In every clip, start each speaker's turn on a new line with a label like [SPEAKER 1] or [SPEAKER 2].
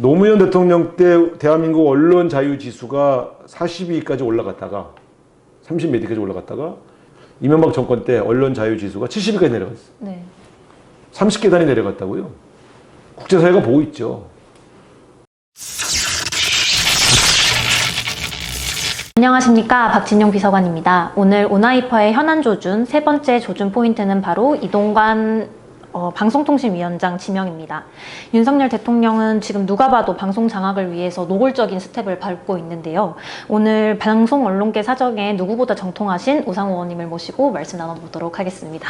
[SPEAKER 1] 노무현 대통령 때 대한민국 언론 자유 지수가 42위까지 올라갔다가 30몇 위까지 올라갔다가 이명박 정권 때 언론 자유 지수가 70위까지 내려갔어요.
[SPEAKER 2] 네.
[SPEAKER 1] 30계단이 내려갔다고요. 국제사회가 보고 있죠.
[SPEAKER 2] 안녕하십니까, 박진영 비서관입니다. 오늘 오나이퍼의 현안 조준 세 번째 조준 포인트는 바로 이동관 방송통신위원장 지명입니다. 윤석열 대통령은 지금 누가 봐도 방송 장악을 위해서 노골적인 스텝을 밟고 있는데요. 오늘 방송 언론계 사정에 누구보다 정통하신 우상호 의원님을 모시고 말씀 나눠보도록 하겠습니다.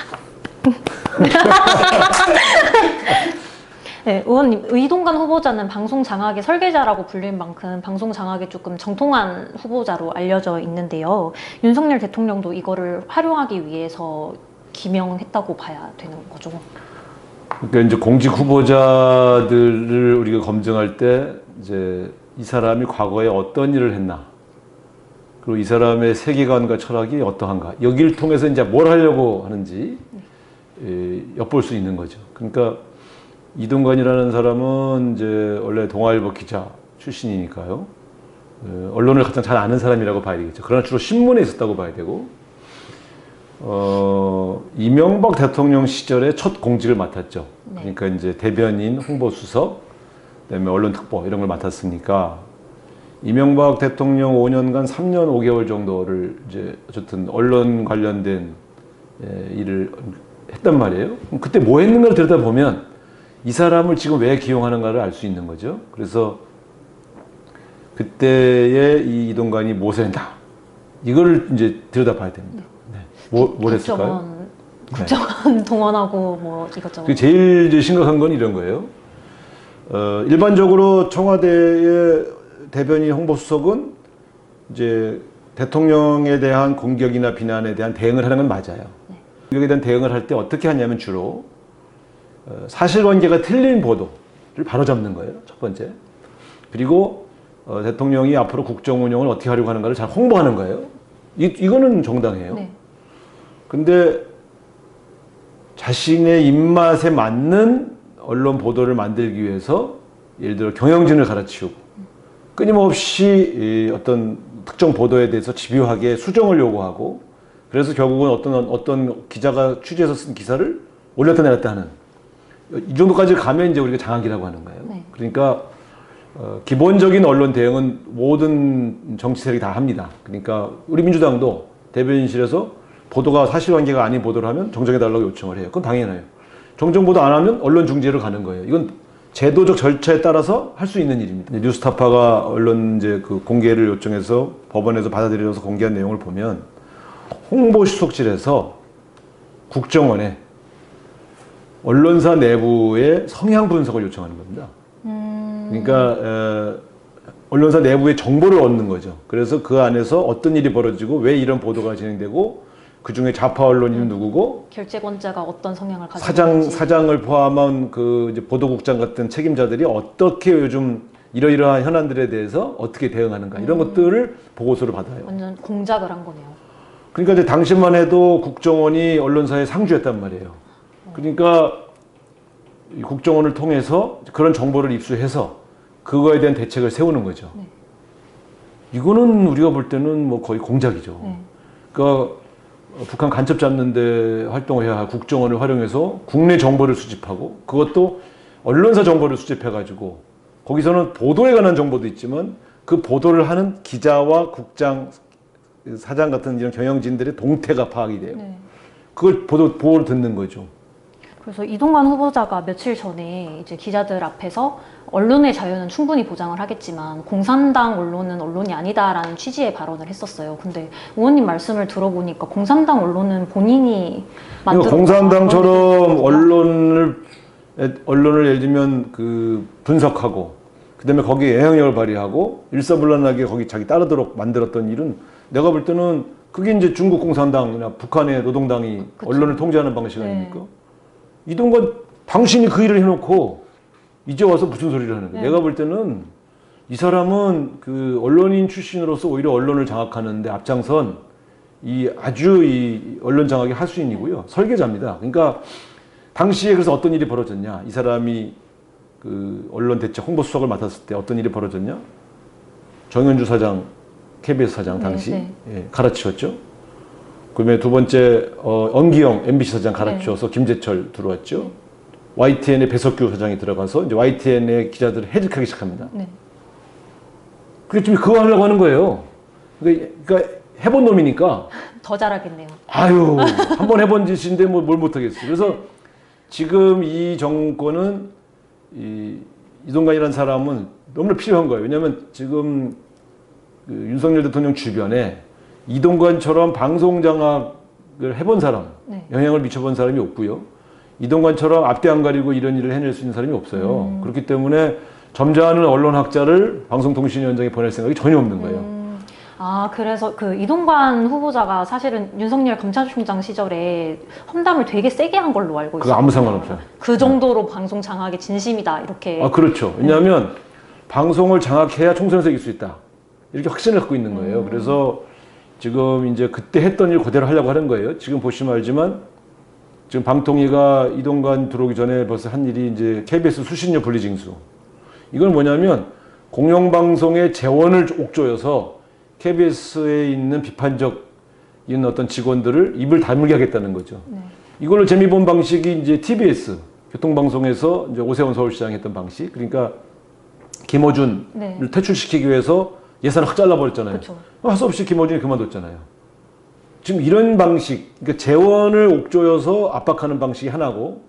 [SPEAKER 2] 네, 의원님, 이동관 후보자는 방송 장악의 설계자라고 불릴 만큼 방송 장악에 조금 정통한 후보자로 알려져 있는데요. 윤석열 대통령도 이거를 활용하기 위해서 기명했다고 봐야 되는 거죠.
[SPEAKER 1] 그러니까 이제 공직 후보자들을 우리가 검증할 때 이제 이 사람이 과거에 어떤 일을 했나, 그리고 이 사람의 세계관과 철학이 어떠한가, 여기를 통해서 이제 뭘 하려고 하는지 엿볼 수 있는 거죠. 그러니까 이동관이라는 사람은 이제 원래 동아일보 기자 출신이니까요. 언론을 가장 잘 아는 사람이라고 봐야 되겠죠. 그러나 주로 신문에 있었다고 봐야 되고, 이명박 대통령 시절에 첫 공직을 맡았죠. 네. 그러니까 이제 대변인, 홍보수석, 그다음에 언론특보 이런 걸 맡았으니까 이명박 대통령 5년간 3년 5개월 정도를 이제 어쨌든 언론 관련된 일을 했단 말이에요. 그럼 그때 뭐 했는가를 들여다보면 이 사람을 지금 왜 기용하는가를 알 수 있는 거죠. 그래서 그때의 이 이동관이 무엇을 했나, 이걸 이제 들여다봐야 됩니다. 네. 뭘 했을까요?
[SPEAKER 2] 국정원 네. 동원하고 뭐 이것저것.
[SPEAKER 1] 제일 이제 심각한 건 이런 거예요. 일반적으로 청와대의 대변인 홍보수석은 이제 대통령에 대한 공격이나 비난에 대한 대응을 하는 건 맞아요. 네. 공격에 대한 대응을 할 때 어떻게 하냐면 주로 사실관계가 틀린 보도를 바로잡는 거예요, 첫 번째. 그리고 대통령이 앞으로 국정 운영을 어떻게 하려고 하는가를 잘 홍보하는 거예요. 이거는 정당해요. 네. 근데 자신의 입맛에 맞는 언론 보도를 만들기 위해서 예를 들어 경영진을 갈아치우고 끊임없이 어떤 특정 보도에 대해서 집요하게 수정을 요구하고, 그래서 결국은 어떤 기자가 취재해서 쓴 기사를 올렸다 내렸다 하는, 이 정도까지 가면 이제 우리가 장악이라고 하는 거예요. 네. 그러니까 기본적인 언론 대응은 모든 정치 세력이 다 합니다. 그러니까 우리 민주당도 대변인실에서 보도가 사실관계가 아닌 보도를 하면 정정해달라고 요청을 해요. 그건 당연해요. 정정 보도 안 하면 언론 중재를 가는 거예요. 이건 제도적 절차에 따라서 할 수 있는 일입니다. 뉴스타파가 언론 이제 그 공개를 요청해서 법원에서 받아들여서 공개한 내용을 보면 홍보수석실에서 국정원에 언론사 내부의 성향 분석을 요청하는 겁니다. 그러니까 언론사 내부의 정보를 얻는 거죠. 그래서 그 안에서 어떤 일이 벌어지고 왜 이런 보도가 진행되고, 그 중에 좌파 언론인은 누구고,
[SPEAKER 2] 결재권자가 어떤 성향을 가지고 있는지,
[SPEAKER 1] 사장을 포함한 그 이제 보도국장 같은 책임자들이 어떻게 요즘 이러이러한 현안들에 대해서 어떻게 대응하는가, 이런 것들을 보고서를 받아요.
[SPEAKER 2] 완전 공작을 한 거네요.
[SPEAKER 1] 그러니까 이제 당시만 해도 국정원이 언론사의 상주였단 말이에요. 그러니까 국정원을 통해서 그런 정보를 입수해서 그거에 대한 대책을 세우는 거죠. 네. 이거는 우리가 볼 때는 뭐 거의 공작이죠. 네. 그러니까 북한 간첩 잡는 데 활동을 해야 할 국정원을 활용해서 국내 정보를 수집하고, 그것도 언론사 정보를 수집해가지고 거기서는 보도에 관한 정보도 있지만 그 보도를 하는 기자와 국장, 사장 같은 이런 경영진들의 동태가 파악이 돼요. 네. 그걸 보고를 듣는 거죠.
[SPEAKER 2] 그래서 이동관 후보자가 며칠 전에 이제 기자들 앞에서 언론의 자유는 충분히 보장을 하겠지만 공산당 언론은 언론이 아니다라는 취지의 발언을 했었어요. 근데 의원님 말씀을 들어보니까 공산당 언론은 본인이 만들었다.
[SPEAKER 1] 공산당처럼 언론을 예를 들면 그 분석하고, 그다음에 거기에 영향력을 발휘하고 일사불란하게 거기 자기 따르도록 만들었던 일은 내가 볼 때는 그게 이제 중국 공산당이나 북한의 노동당이 그쵸. 언론을 통제하는 방식 아닙니까? 네. 이동관 당신이 그 일을 해놓고 이제 와서 무슨 소리를 하는 거야? 네. 내가 볼 때는 이 사람은 그 언론인 출신으로서 오히려 언론을 장악하는데 앞장선 아주 이 언론 장악의 하수인이고요. 설계자입니다. 그러니까 당시에 그래서 어떤 일이 벌어졌냐? 이 사람이 그 언론 대책 홍보수석을 맡았을 때 어떤 일이 벌어졌냐? 정현주 사장, KBS 사장 당시 예, 갈아치웠죠. 그다음에 두 번째 엄기영 MBC 사장 갈아치워서 김재철 들어왔죠. YTN의 배석규 사장이 들어가서 이제 YTN의 기자들을 해직하기 시작합니다. 그게 지금 그거 하려고 하는 거예요. 그러니까 해본 놈이니까
[SPEAKER 2] 더 잘하겠네요.
[SPEAKER 1] 아유, 한번 해본 짓인데 뭐 뭘 못하겠어요. 그래서 지금 이 정권은 이동관이라는 사람은 너무나 필요한 거예요. 왜냐하면 지금 그 윤석열 대통령 주변에 이동관처럼 방송 장악을 해본 사람, 영향을 미쳐본 사람이 없고요. 이동관처럼 앞뒤 안 가리고 이런 일을 해낼 수 있는 사람이 없어요. 그렇기 때문에 점잖은 언론학자를 방송통신위원장에 보낼 생각이 전혀 없는 거예요.
[SPEAKER 2] 아, 그래서 그 이동관 후보자가 사실은 윤석열 검찰총장 시절에 험담을 되게 세게 한 걸로 알고 있어요.
[SPEAKER 1] 그거 아무 상관없어요.
[SPEAKER 2] 그 정도로 방송 장악에 진심이다, 이렇게.
[SPEAKER 1] 아, 그렇죠. 왜냐하면 방송을 장악해야 총선에서 이길 수 있다. 이렇게 확신을 갖고 있는 거예요. 그래서 지금 이제 그때 했던 일 그대로 하려고 하는 거예요. 지금 보시면 알지만 지금 방통위가 이동관 들어오기 전에 벌써 한 일이 이제 KBS 수신료 분리징수. 이건 뭐냐면 공영방송의 재원을 옥조여서 KBS에 있는 비판적인 어떤 직원들을 입을 다물게 하겠다는 거죠. 이걸로 재미 본 방식이 이제 TBS 교통방송에서 이제 오세훈 서울시장이 했던 방식. 그러니까 김어준을 퇴출시키기 위해서 예산을 확 잘라버렸잖아요. 할 수 없이 김어준이 그만뒀잖아요. 지금 이런 방식, 그러니까 재원을 옥조여서 압박하는 방식이 하나고,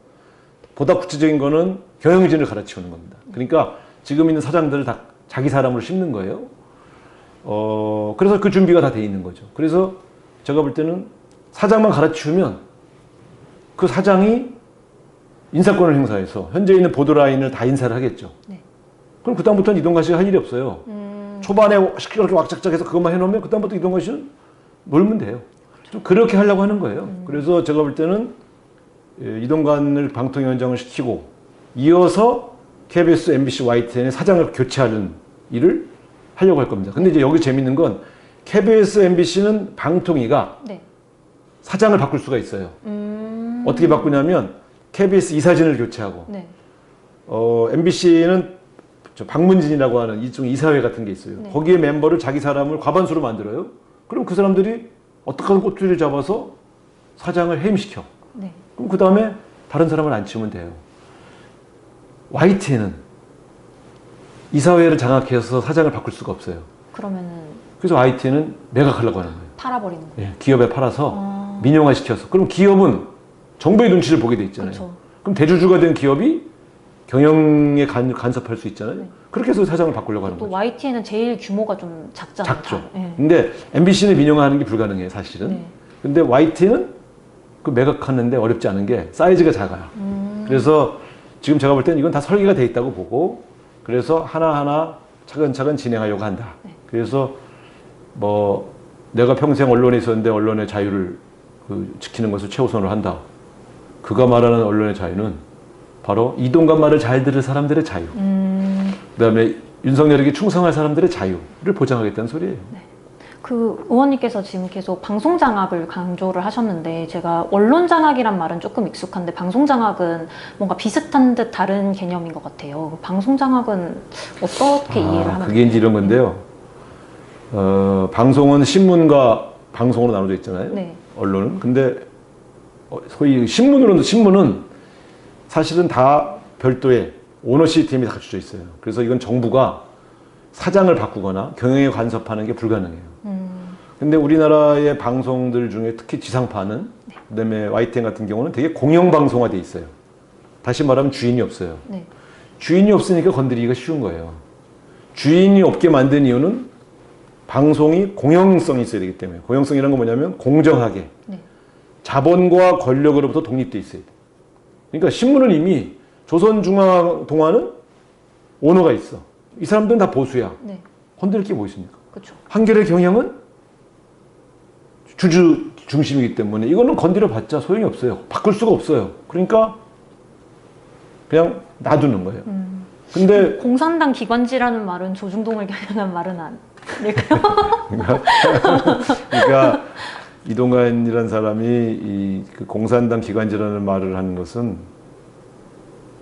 [SPEAKER 1] 보다 구체적인 거는 경영진을 갈아치우는 겁니다. 그러니까 지금 있는 사장들을 다 자기 사람으로 심는 거예요. 그래서 그 준비가 다 돼 있는 거죠. 그래서 제가 볼 때는 사장만 갈아치우면 그 사장이 인사권을 행사해서 현재 있는 보도라인을 다 인사를 하겠죠. 그럼 그다음부터는 이동관 씨가 할 일이 없어요. 초반에 시끄럽게 왁짝짝해서 그것만 해놓으면 그다음부터 이동관 씨는 놀면 돼요. 좀 그렇게 하려고 하는 거예요. 그래서 제가 볼 때는 이동관을 방통위원장을 시키고 이어서 KBS, MBC, YTN의 사장을 교체하는 일을 하려고 할 겁니다. 근데 이제 여기 재밌는 건 KBS, MBC는 방통위가 사장을 바꿀 수가 있어요. 어떻게 바꾸냐면 KBS 이사진을 교체하고 MBC는 방문진이라고 하는 일종의 이사회 같은 게 있어요. 거기에 멤버를 자기 사람을 과반수로 만들어요. 그럼 그 사람들이 어떻게든 꼬투리를 잡아서 사장을 해임시켜. 그럼 그 다음에 다른 사람을 안 치우면 돼요. YTN은 이사회를 장악해서 사장을 바꿀 수가 없어요.
[SPEAKER 2] 그러면은
[SPEAKER 1] 그래서 YTN은 매각하려고 하는 거예요.
[SPEAKER 2] 팔아버리는 거예요.
[SPEAKER 1] 예, 기업에 팔아서 민영화시켜서. 그럼 기업은 정부의 눈치를 보게 돼 있잖아요.
[SPEAKER 2] 그쵸.
[SPEAKER 1] 그럼 대주주가 된 기업이 경영에 간섭할 수 있잖아요. 그렇게 해서 사장을 바꾸려고 하는
[SPEAKER 2] 또
[SPEAKER 1] 거죠.
[SPEAKER 2] YTN은 제일 규모가 좀 작잖아요.
[SPEAKER 1] 작죠. 근데 MBC는 민영화하는 게 불가능해요, 사실은. 근데 YT는 그 매각하는데 어렵지 않은 게 사이즈가 작아요. 그래서 지금 제가 볼 때는 이건 다 설계가 돼 있다고 보고, 그래서 하나하나 차근차근 진행하려고 한다. 그래서 뭐 내가 평생 언론에 있었는데 언론의 자유를 지키는 것을 최우선으로 한다. 그가 말하는 언론의 자유는 바로 이동관 말을 잘 들을 사람들의 자유. 그다음에 윤석열에게 충성할 사람들의 자유를 보장하겠다는 소리예요.
[SPEAKER 2] 그 의원님께서 지금 계속 방송 장악을 강조를 하셨는데, 제가 언론 장악이란 말은 조금 익숙한데 방송 장악은 뭔가 비슷한 듯 다른 개념인 것 같아요. 방송 장악은 어떻게 이해를 하면
[SPEAKER 1] 그게 이제 이런 건데요. 방송은 신문과 방송으로 나눠져 있잖아요. 언론은. 근데 소위 신문은 사실은 다 별도의 오너 시스템이 다 갖춰져 있어요. 그래서 이건 정부가 사장을 바꾸거나 경영에 간섭하는 게 불가능해요. 근데 우리나라의 방송들 중에 특히 지상파는, 그다음에 YTN 같은 경우는 되게 공영방송화돼 있어요. 다시 말하면 주인이 없어요. 주인이 없으니까 건드리기가 쉬운 거예요. 주인이 없게 만든 이유는 방송이 공영성이 있어야 되기 때문에. 공영성이라는 건 뭐냐면 공정하게 자본과 권력으로부터 독립돼 있어야 돼. 그러니까 신문은 이미 조선중앙동화는 오너가 있어. 이 사람들은 다 보수야. 건드릴 게 뭐 있습니까?
[SPEAKER 2] 그쵸.
[SPEAKER 1] 한겨레 경영은 주주 중심이기 때문에 이거는 건드려봤자 소용이 없어요. 바꿀 수가 없어요. 그러니까 그냥 놔두는 거예요. 근데
[SPEAKER 2] 공산당 기관지라는 말은 조중동을 겨냥한 말은 아닐까요?
[SPEAKER 1] 그러니까 이동관이라는 사람이 그 공산당 기관지라는 말을 하는 것은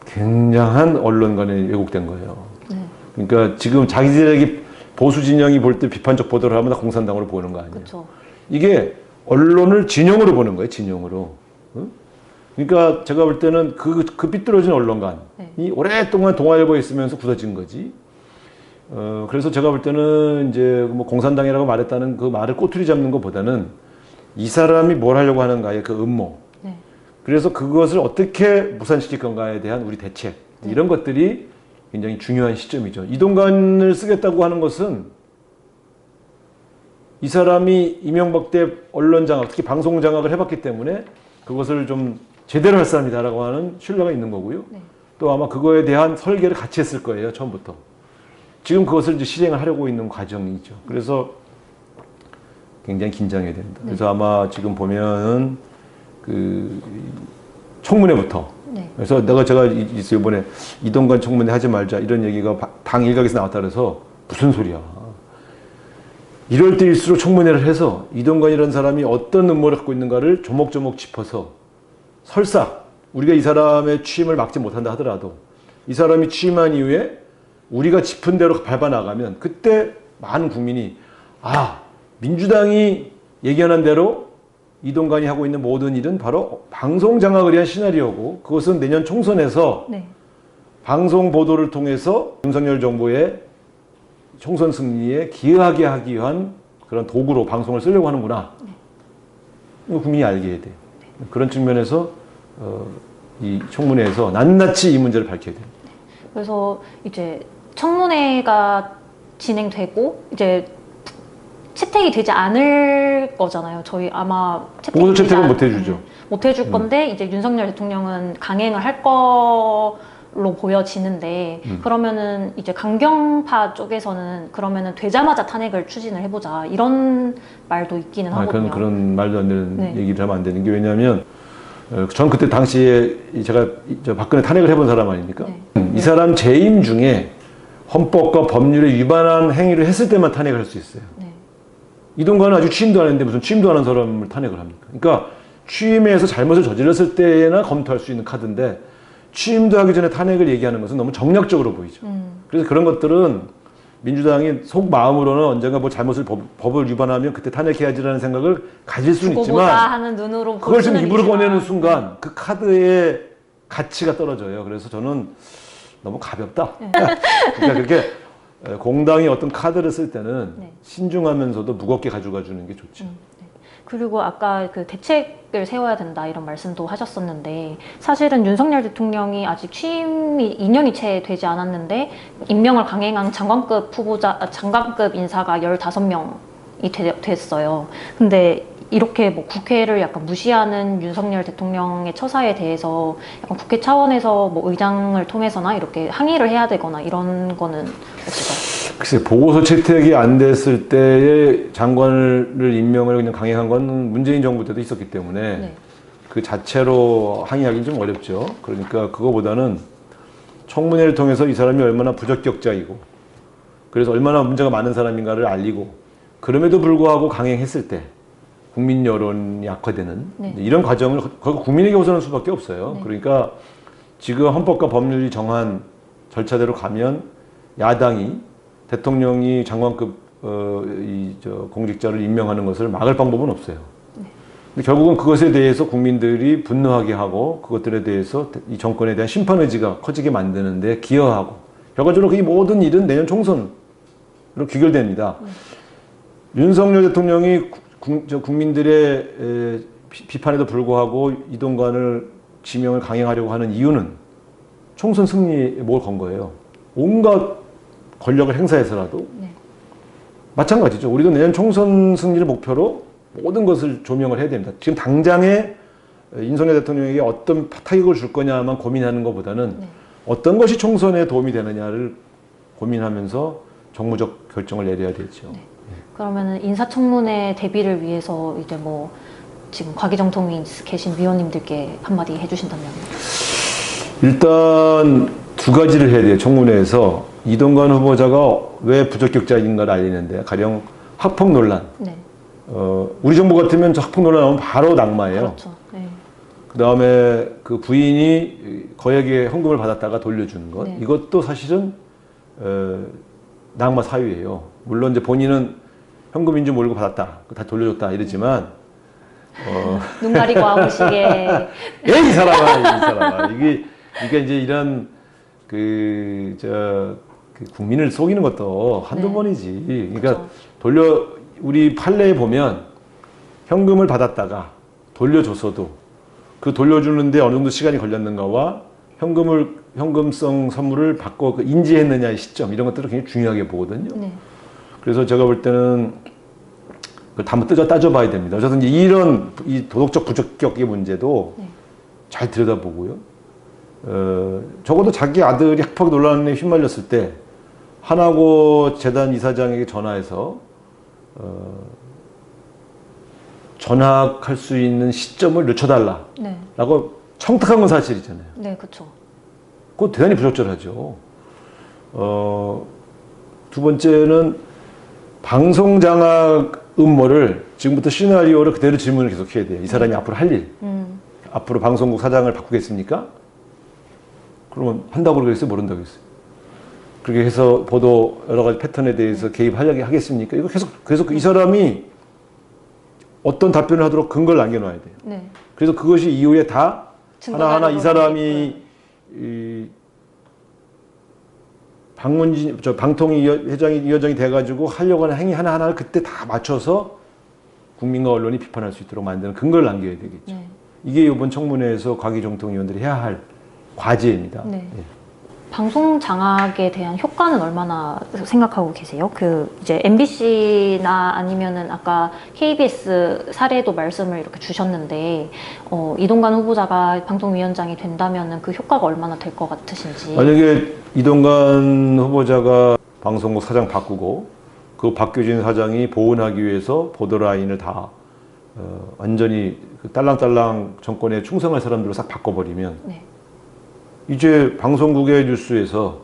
[SPEAKER 1] 굉장한 언론관에 왜곡된 거예요.
[SPEAKER 2] 네.
[SPEAKER 1] 그러니까 지금 자기들에게 보수 진영이 볼 때 비판적 보도를 하면 다 공산당으로 보는 거 아니에요.
[SPEAKER 2] 그렇죠.
[SPEAKER 1] 이게 언론을 진영으로 보는 거예요. 진영으로. 응? 그러니까 제가 볼 때는 그 삐뚤어진 언론관이
[SPEAKER 2] 네.
[SPEAKER 1] 오랫동안 동아일보에 있으면서 굳어진 거지. 그래서 제가 볼 때는 이제 뭐 공산당이라고 말했다는 그 말을 꼬투리 잡는 것보다는 이 사람이 뭘 하려고 하는가의 그 음모.
[SPEAKER 2] 네.
[SPEAKER 1] 그래서 그것을 어떻게 무산시킬 건가에 대한 우리 대책. 이런 것들이 굉장히 중요한 시점이죠. 이동관을 쓰겠다고 하는 것은 이 사람이 이명박 때 언론 장악, 특히 방송 장악을 해봤기 때문에 그것을 좀 제대로 할 사람이다라고 하는 신뢰가 있는 거고요.
[SPEAKER 2] 네.
[SPEAKER 1] 또 아마 그거에 대한 설계를 같이 했을 거예요, 처음부터. 지금 그것을 이제 실행을 하려고 있는 과정이죠. 그래서 굉장히 긴장해야 됩니다. 그래서 아마 지금 보면은 그 청문회부터.
[SPEAKER 2] 네.
[SPEAKER 1] 그래서 제가 이번에 이동관 청문회 하지 말자 이런 얘기가 당 일각에서 나왔다 그래서 무슨 소리야. 이럴 때일수록 청문회를 해서 이동관이라는 사람이 어떤 음모를 갖고 있는가를 조목조목 짚어서 설사 우리가 이 사람의 취임을 막지 못한다 하더라도 이 사람이 취임한 이후에 우리가 짚은 대로 밟아나가면 그때 많은 국민이 민주당이 예견한 대로 이동관이 하고 있는 모든 일은 바로 방송 장악을 위한 시나리오고 그것은 내년 총선에서
[SPEAKER 2] 네. 방송
[SPEAKER 1] 보도를 통해서 윤석열 정부의 총선 승리에 기여하게 하기 위한 그런 도구로 방송을 쓰려고 하는구나. 이거 국민이 알게 해야 돼. 그런 측면에서 이 청문회에서 낱낱이 이 문제를 밝혀야 돼요.
[SPEAKER 2] 그래서 이제 청문회가 진행되고 이제 채택이 되지 않을 거잖아요. 저희 아마
[SPEAKER 1] 보고서 채택은 못 해주죠.
[SPEAKER 2] 못 해줄 건데 이제 윤석열 대통령은 강행을 할 걸로 보여지는데 그러면은 이제 강경파 쪽에서는 그러면은 되자마자 탄핵을 추진을 해보자 이런 말도 있기는 하거든요.
[SPEAKER 1] 그런 말도 안 되는 얘기를 하면 안 되는 게 왜냐하면 전 그때 당시에 제가 박근혜 탄핵을 해본 사람 아닙니까? 이 사람 재임 중에 헌법과 법률에 위반한 행위를 했을 때만 탄핵을 할 수 있어요. 이동관은 아직 취임도 안 했는데 무슨 취임도 안 한 사람을 탄핵을 합니까? 그러니까 취임에서 잘못을 저질렀을 때나 검토할 수 있는 카드인데 취임도 하기 전에 탄핵을 얘기하는 것은 너무 정략적으로 보이죠. 그래서 그런 것들은 민주당이 속마음으로는 언젠가 뭐 잘못을 법을 위반하면 그때 탄핵해야지라는 생각을 가질 수는 있지만
[SPEAKER 2] 하는 눈으로
[SPEAKER 1] 그걸 좀 입으로 꺼내는 순간 그 카드의 가치가 떨어져요. 그래서 저는 너무 가볍다. 그러니까 그렇게 공당이 어떤 카드를 쓸 때는 신중하면서도 무겁게 가져가 주는 게 좋죠.
[SPEAKER 2] 그리고 아까 그 대책을 세워야 된다 이런 말씀도 하셨었는데 사실은 윤석열 대통령이 아직 취임이 2년이 채 되지 않았는데 임명을 강행한 장관급 인사가 15명이 됐어요. 근데 이렇게 뭐 국회를 약간 무시하는 윤석열 대통령의 처사에 대해서 약간 국회 차원에서 뭐 의장을 통해서나 이렇게 항의를 해야 되거나 이런 거는 없을까요?
[SPEAKER 1] 글쎄, 보고서 채택이 안 됐을 때의 장관을 임명을 그냥 강행한 건 문재인 정부 때도 있었기 때문에 그 자체로 항의하기는 좀 어렵죠. 그러니까 그거보다는 청문회를 통해서 이 사람이 얼마나 부적격자이고 그래서 얼마나 문제가 많은 사람인가를 알리고 그럼에도 불구하고 강행했을 때 국민 여론이 악화되는 이런 과정을 국민에게 호소하는 수밖에 없어요. 그러니까 지금 헌법과 법률이 정한 절차대로 가면 야당이 대통령이 장관급 공직자를 임명하는 것을 막을 방법은 없어요. 근데 결국은 그것에 대해서 국민들이 분노하게 하고 그것들에 대해서 이 정권에 대한 심판 의지가 커지게 만드는데 기여하고 결과적으로 이 모든 일은 내년 총선으로 귀결됩니다. 윤석열 대통령이 국민들의 비판에도 불구하고 이동관을 지명을 강행하려고 하는 이유는 총선 승리에 뭘 건 거예요. 온갖 권력을 행사해서라도 마찬가지죠. 우리도 내년 총선 승리를 목표로 모든 것을 조명을 해야 됩니다. 지금 당장에 윤석열 대통령에게 어떤 타격을 줄 거냐만 고민하는 것보다는 어떤 것이 총선에 도움이 되느냐를 고민하면서 정무적 결정을 내려야 되죠.
[SPEAKER 2] 그러면은 인사청문회 대비를 위해서 이제 뭐 지금 과기정통위 계신 위원님들께 한마디 해주신다면?
[SPEAKER 1] 일단 두 가지를 해야 돼요. 청문회에서 이동관 후보자가 왜 부적격자인가를 알리는데 가령 학폭 논란. 우리 정부 같으면 저 학폭 논란 나오면 바로 낙마예요.
[SPEAKER 2] 그렇죠.
[SPEAKER 1] 그 다음에 그 부인이 거액의 헌금을 받았다가 돌려주는 것.
[SPEAKER 2] 네.
[SPEAKER 1] 이것도 사실은 낙마 사유예요. 물론 이제 본인은 현금인 줄 모르고 받았다, 다 돌려줬다 이러지만
[SPEAKER 2] 눈 가리고 아우시게.
[SPEAKER 1] 이 사람아 이게 이제 이런 그 국민을 속이는 것도 한두
[SPEAKER 2] 네.
[SPEAKER 1] 번이지. 그러니까
[SPEAKER 2] 그렇죠.
[SPEAKER 1] 우리 판례에 보면 현금을 받았다가 돌려줬어도 그 돌려주는데 어느 정도 시간이 걸렸는가와 현금성 선물을 받고 그 인지했느냐의 시점 이런 것들을 굉장히 중요하게 보거든요.
[SPEAKER 2] 네.
[SPEAKER 1] 그래서 제가 볼 때는 그걸 다 한번 따져봐야 됩니다. 어쨌든 이런 이 도덕적 부적격의 문제도
[SPEAKER 2] 네.
[SPEAKER 1] 잘 들여다보고요. 적어도 자기 아들이 학폭 논란에 휘말렸을 때 하나고 재단 이사장에게 전화해서 전학할 수 있는 시점을 늦춰달라라고
[SPEAKER 2] 네.
[SPEAKER 1] 청탁한 건 사실이잖아요.
[SPEAKER 2] 네, 그렇죠.
[SPEAKER 1] 그거 대단히 부적절하죠. 두 번째는 방송 장악 음모를 지금부터 시나리오를 그대로 질문을 계속 해야 돼요. 이 사람이 앞으로 할 일. 앞으로 방송국 사장을 바꾸겠습니까? 그러면 한다고 그러겠어요? 모른다고 그랬어요? 그렇게 해서 보도 여러 가지 패턴에 대해서 개입하려고 하겠습니까? 이거 계속 이 사람이 어떤 답변을 하도록 근거를 남겨놔야 돼요.
[SPEAKER 2] 네.
[SPEAKER 1] 그래서 그것이 이후에 다 하나하나 이 사람이 방통위 위원장이 돼가지고 하려고 하는 행위 하나하나를 그때 다 맞춰서 국민과 언론이 비판할 수 있도록 만드는 근거를 남겨야 되겠죠.
[SPEAKER 2] 네.
[SPEAKER 1] 이게 이번 청문회에서 과기정통위원들이 해야 할 과제입니다.
[SPEAKER 2] 네.
[SPEAKER 1] 예.
[SPEAKER 2] 방송 장악에 대한 효과는 얼마나 생각하고 계세요? 이제 MBC나 아니면은 아까 KBS 사례도 말씀을 이렇게 주셨는데, 이동관 후보자가 방송위원장이 된다면은 그 효과가 얼마나 될 것 같으신지.
[SPEAKER 1] 만약에 이동관 후보자가 방송국 사장 바꾸고 그 박규진 사장이 보온하기 위해서 보도라인을 다 완전히 그 딸랑딸랑 정권에 충성할 사람들로 싹 바꿔버리면
[SPEAKER 2] 네.
[SPEAKER 1] 이제 방송국의 뉴스에서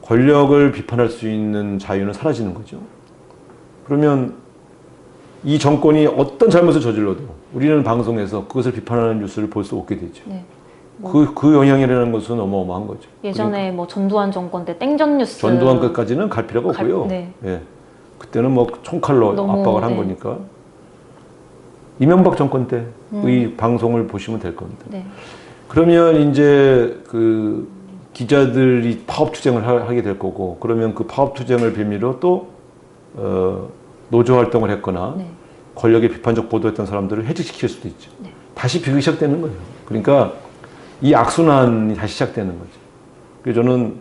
[SPEAKER 1] 권력을 비판할 수 있는 자유는 사라지는 거죠. 그러면 이 정권이 어떤 잘못을 저질러도 우리는 방송에서 그것을 비판하는 뉴스를 볼 수 없게 되죠.
[SPEAKER 2] 네.
[SPEAKER 1] 그 영향이라는 것은 어마어마한 거죠.
[SPEAKER 2] 예전에 뭐 전두환 정권 때 땡전 뉴스.
[SPEAKER 1] 전두환 끝까지는 갈 필요가 없고요.
[SPEAKER 2] 네.
[SPEAKER 1] 예. 그때는 뭐 총칼로
[SPEAKER 2] 너무,
[SPEAKER 1] 압박을 한
[SPEAKER 2] 네.
[SPEAKER 1] 거니까. 이명박 정권 때의 방송을 보시면 될 겁니다.
[SPEAKER 2] 네.
[SPEAKER 1] 그러면 이제 그 기자들이 파업 투쟁을 하게 될 거고, 그러면 그 파업 투쟁을 빌미로 또 노조 활동을 했거나
[SPEAKER 2] 네.
[SPEAKER 1] 권력에 비판적 보도했던 사람들을 해직시킬 수도 있죠.
[SPEAKER 2] 네.
[SPEAKER 1] 다시 비극이 시작되는 거예요. 그러니까 이 악순환이 다시 시작되는 거죠. 그래서 저는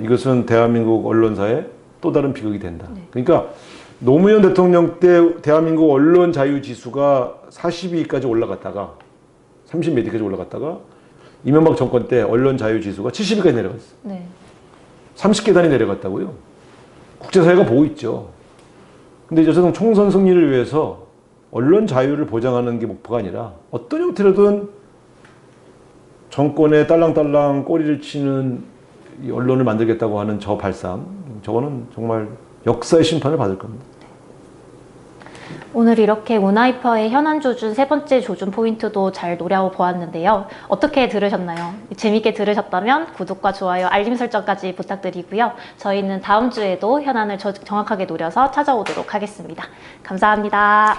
[SPEAKER 1] 이것은 대한민국 언론사의 또 다른 비극이 된다.
[SPEAKER 2] 네.
[SPEAKER 1] 그러니까 노무현 대통령 때 대한민국 언론 자유 지수가 42위까지 올라갔다가 30 몇 위까지 올라갔다가 이명박 정권 때 언론 자유 지수가 70위까지 내려갔어요.
[SPEAKER 2] 네.
[SPEAKER 1] 30계단이 내려갔다고요. 국제사회가 보고 있죠. 근데 어쨌든 총선 승리를 위해서 언론 자유를 보장하는 게 목표가 아니라 어떤 형태로든 정권에 딸랑딸랑 꼬리를 치는 이 언론을 만들겠다고 하는 저 발상, 저거는 정말 역사의 심판을 받을 겁니다.
[SPEAKER 2] 오늘 이렇게 문화이퍼의 현안 조준 세 번째 조준 포인트도 잘 노려보았는데요. 어떻게 들으셨나요? 재밌게 들으셨다면 구독과 좋아요, 알림 설정까지 부탁드리고요. 저희는 다음 주에도 현안을 정확하게 노려서 찾아오도록 하겠습니다. 감사합니다.